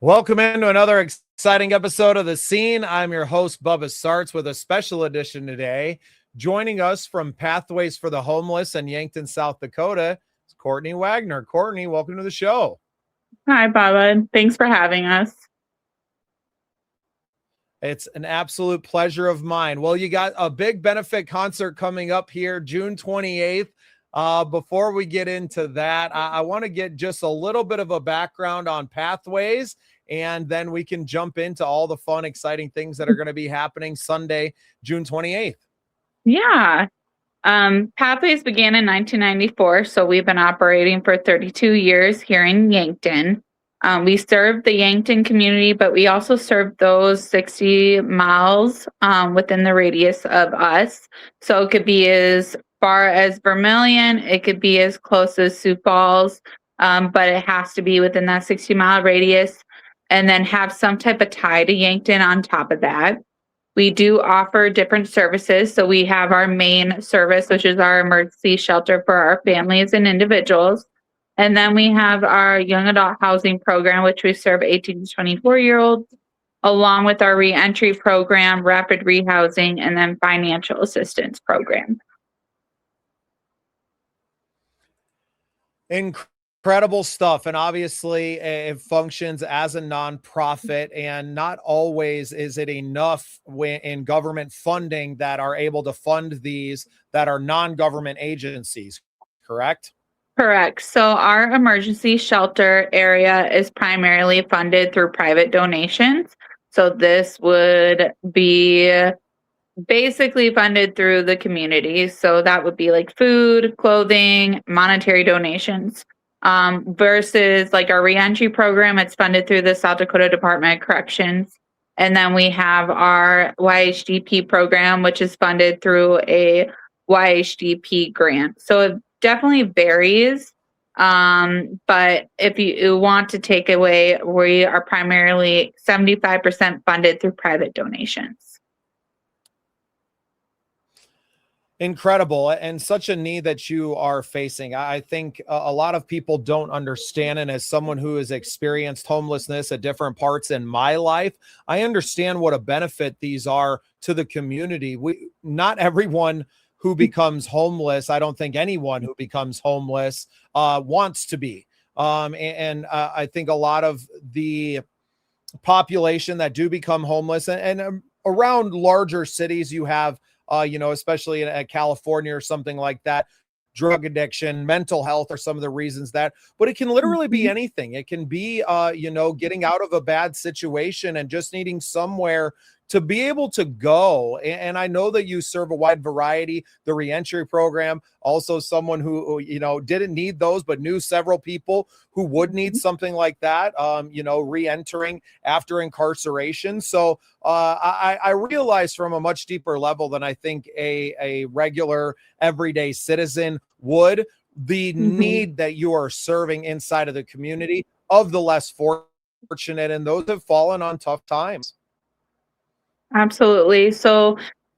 Welcome into another exciting episode of The Scene. I'm your host, Bubba Startz, with a special edition today. Joining us from Pathways for the Homeless in Yankton, South Dakota, is Courtney Wagner. Courtney, welcome to the show. Hi, Bubba. Thanks for having us. It's an absolute pleasure of mine. Well, you got a big benefit concert coming up here, June 28th. Before we get into that, I want to get just a little bit of a background on Pathways, and then we can jump into all the fun, exciting things that are going to be happening Sunday, June 28th. Yeah. Pathways began in 1994, so we've been operating for 32 years here in Yankton. We serve the Yankton community, but we also serve those 60 miles within the radius of us. So it could be as far as Vermilion, it could be as close as Sioux Falls, but it has to be within that 60-mile radius, and then have some type of tie to Yankton on top of that. We do offer different services. So we have our main service, which is our emergency shelter for our families and individuals. And then we have our young adult housing program, which we serve 18 to 24-year-olds, along with our reentry program, rapid rehousing, and then financial assistance program. Incredible stuff. And obviously it functions as a nonprofit, and not always is it enough in government funding that are able to fund these that are non-government agencies, correct? Correct. So our emergency shelter area is primarily funded through private donations. So this would be basically funded through the community. So that would be like food, clothing, monetary donations. Versus like our reentry program, it's funded through the South Dakota Department of Corrections. And then we have our YHDP program, which is funded through a YHDP grant. So it definitely varies. But if you want to take away, we are primarily 75% funded through private donations. Incredible, and such a need that you are facing. I think a lot of people don't understand, and as someone who has experienced homelessness at different parts in my life, I understand what a benefit these are to the community. Not everyone who becomes homeless, I don't think anyone who becomes homeless wants to be. I think a lot of the population that do become homeless, and around larger cities, you have especially in California or something like that, drug addiction, mental health are some of the reasons that, but it can literally be anything. It can be, getting out of a bad situation and just needing somewhere to be able to go. And I know that you serve a wide variety, the reentry program, also someone who didn't need those, but knew several people who would need something like that, re-entering after incarceration. So I realize from a much deeper level than I think a regular everyday citizen would, the need that you are serving inside of the community of the less fortunate, and those have fallen on tough times. Absolutely. So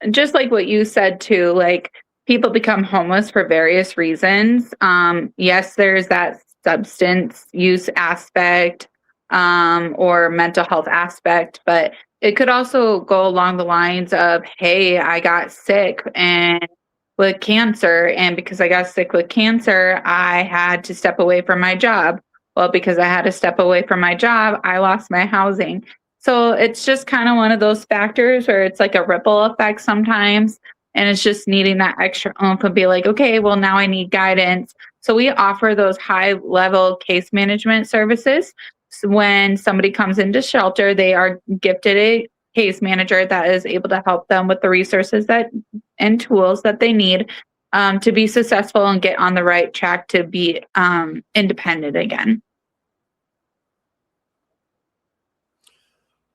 just like what you said too, like people become homeless for various reasons. Yes, there's that substance use aspect or mental health aspect, but it could also go along the lines of, hey, I got sick and with cancer, and because I got sick with cancer, I had to step away from my job. Well, because I had to step away from my job, I lost my housing. So it's just kind of one of those factors where it's like a ripple effect sometimes. And it's just needing that extra oomph and be like, okay, well, now I need guidance. So we offer those high level case management services. So when somebody comes into shelter, they are gifted a case manager that is able to help them with the resources and tools that they need to be successful and get on the right track to be independent again.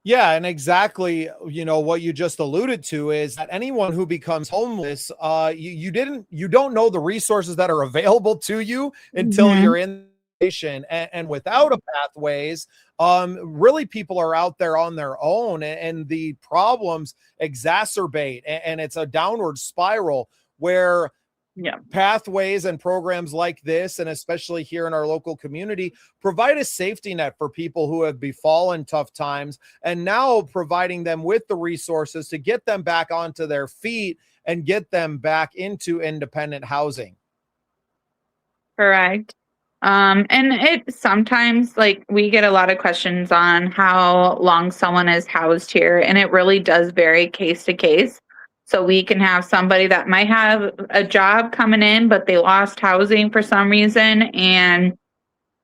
Yeah, and exactly, what you just alluded to is that anyone who becomes homeless, you don't know the resources that are available to you until you're in and without a pathways, really people are out there on their own, and the problems exacerbate, and it's a downward spiral where Yeah. pathways and programs like this, and especially here in our local community, provide a safety net for people who have befallen tough times, and now providing them with the resources to get them back onto their feet and get them back into independent housing. Correct. And it sometimes, like, we get a lot of questions on how long someone is housed here, and it really does vary case to case. So we can have somebody that might have a job coming in, but they lost housing for some reason, and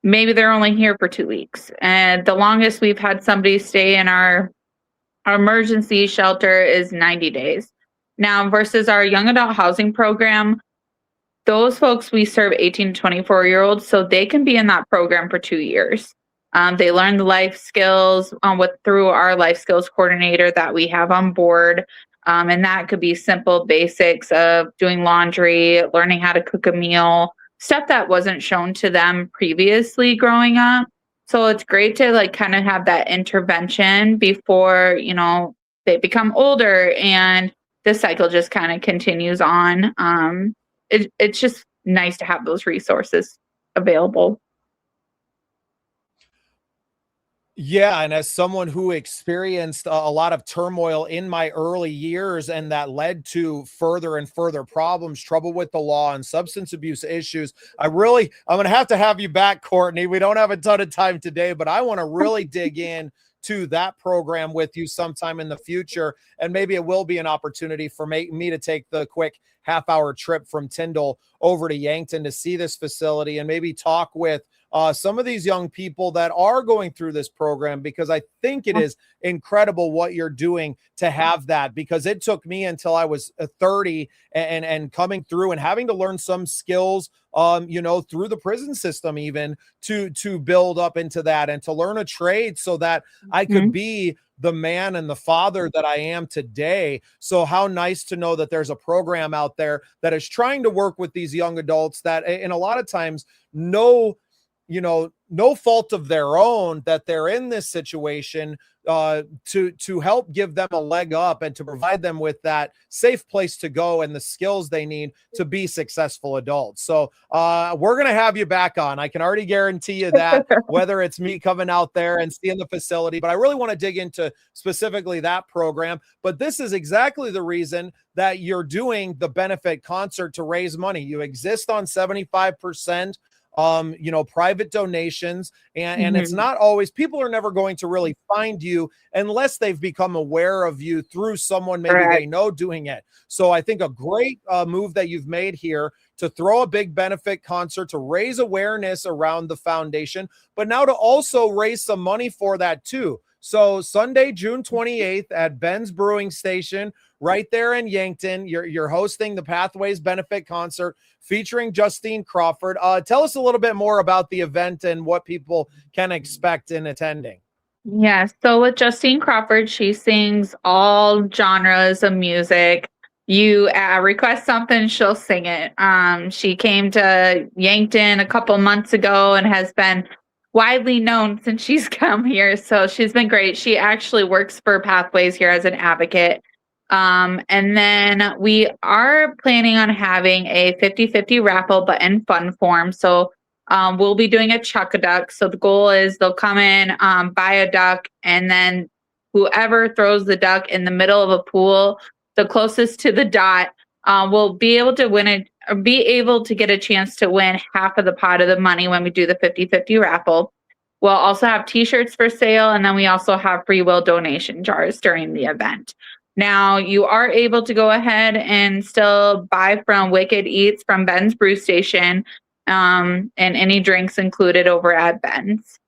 maybe they're only here for 2 weeks. And the longest we've had somebody stay in our emergency shelter is 90 days. Now, versus our young adult housing program, those folks, we serve 18 to 24-year-olds, so they can be in that program for 2 years. They learn the life skills through our life skills coordinator that we have on board. And that could be simple basics of doing laundry, learning how to cook a meal, stuff that wasn't shown to them previously growing up. So it's great to like kind of have that intervention before, they become older and the cycle just kind of continues on. It's just nice to have those resources available. Yeah, and as someone who experienced a lot of turmoil in my early years, and that led to further and further problems, trouble with the law and substance abuse issues, I'm going to have you back, Courtney. We don't have a ton of time today, but I want to really dig in to that program with you sometime in the future. And maybe it will be an opportunity for me to take the quick half-hour trip from Tyndall over to Yankton to see this facility and maybe talk with some of these young people that are going through this program, because I think it is incredible what you're doing to have that, because it took me until I was 30 and coming through and having to learn some skills, through the prison system, even to build up into that and to learn a trade so that I could be the man and the father that I am today. So how nice to know that there's a program out there that is trying to work with these young adults that, in a lot of times, no fault of their own, that they're in this situation, to help give them a leg up and to provide them with that safe place to go and the skills they need to be successful adults. So we're going to have you back on. I can already guarantee you that, whether it's me coming out there and seeing the facility, but I really want to dig into specifically that program. But this is exactly the reason that you're doing the benefit concert, to raise money. You exist on 75%. Private donations, and it's not always, people are never going to really find you unless they've become aware of you through someone maybe they know doing it. So I think a great move that you've made here to throw a big benefit concert to raise awareness around the foundation, but now to also raise some money for that too. So Sunday, June 28th at Ben's Brewing Station, right there in Yankton, you're hosting the Pathways Benefit Concert featuring Justine Crawford. Tell us a little bit more about the event and what people can expect in attending. Yeah, so with Justine Crawford, she sings all genres of music. You request something, she'll sing it. She came to Yankton a couple months ago and has been widely known since she's come here. So she's been great. She actually works for Pathways here as an advocate. And then we are planning on having a 50-50 raffle, but in fun form. So we'll be doing a chuck-a-duck. So the goal is they'll come in, buy a duck, and then whoever throws the duck in the middle of a pool, the closest to the dot, will be able to win it, or be able to get a chance to win half of the pot of the money when we do the 50-50 raffle. We'll also have t-shirts for sale, and then we also have free will donation jars during the event. Now, you are able to go ahead and still buy from Wicked Eats from Ben's Brew Station, and any drinks included over at Ben's.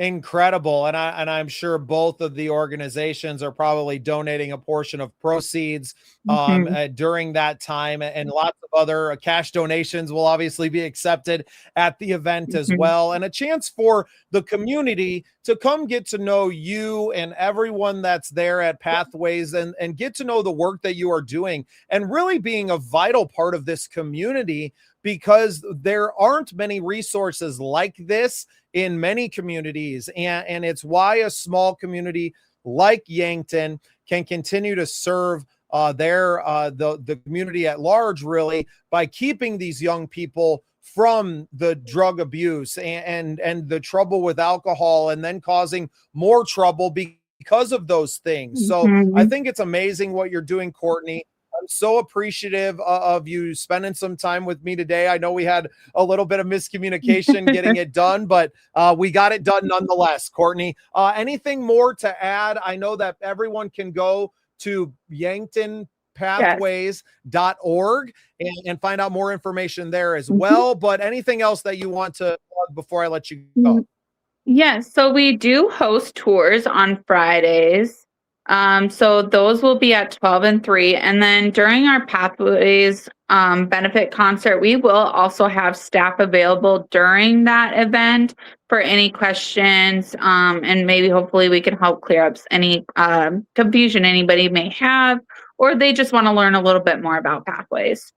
Incredible. And I'm sure both of the organizations are probably donating a portion of proceeds Mhm. during that time. And lots of other cash donations will obviously be accepted at the event as Mhm. well. And a chance for the community to come get to know you and everyone that's there at Pathways, and get to know the work that you are doing and really being a vital part of this community, because there aren't many resources like this in many communities. And it's why a small community like Yankton can continue to serve the community at large, really, by keeping these young people from the drug abuse and the trouble with alcohol, and then causing more trouble because of those things. So I Mhm. think it's amazing what you're doing, Courtney. I'm so appreciative of you spending some time with me today. I know we had a little bit of miscommunication getting it done, but we got it done nonetheless. Courtney, anything more to add? I know that everyone can go to Yes. yanktonpathways.org and find out more information there as Mhm. well. But anything else that you want to plug before I let you Mm, go? yes, so we do host tours on Fridays. So those will be at 12 and 3. And then during our Pathways benefit concert, we will also have staff available during that event for any questions. And maybe hopefully we can help clear up any confusion anybody may have, or they just want to learn a little bit more about Pathways.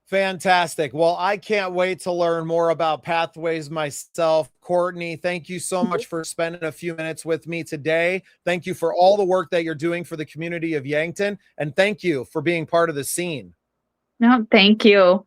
Fantastic. Well, I can't wait to learn more about Pathways myself. Courtney, thank you so much for spending a few minutes with me today. Thank you for all the work that you're doing for the community of Yankton. And thank you for being part of the scene. No, thank you.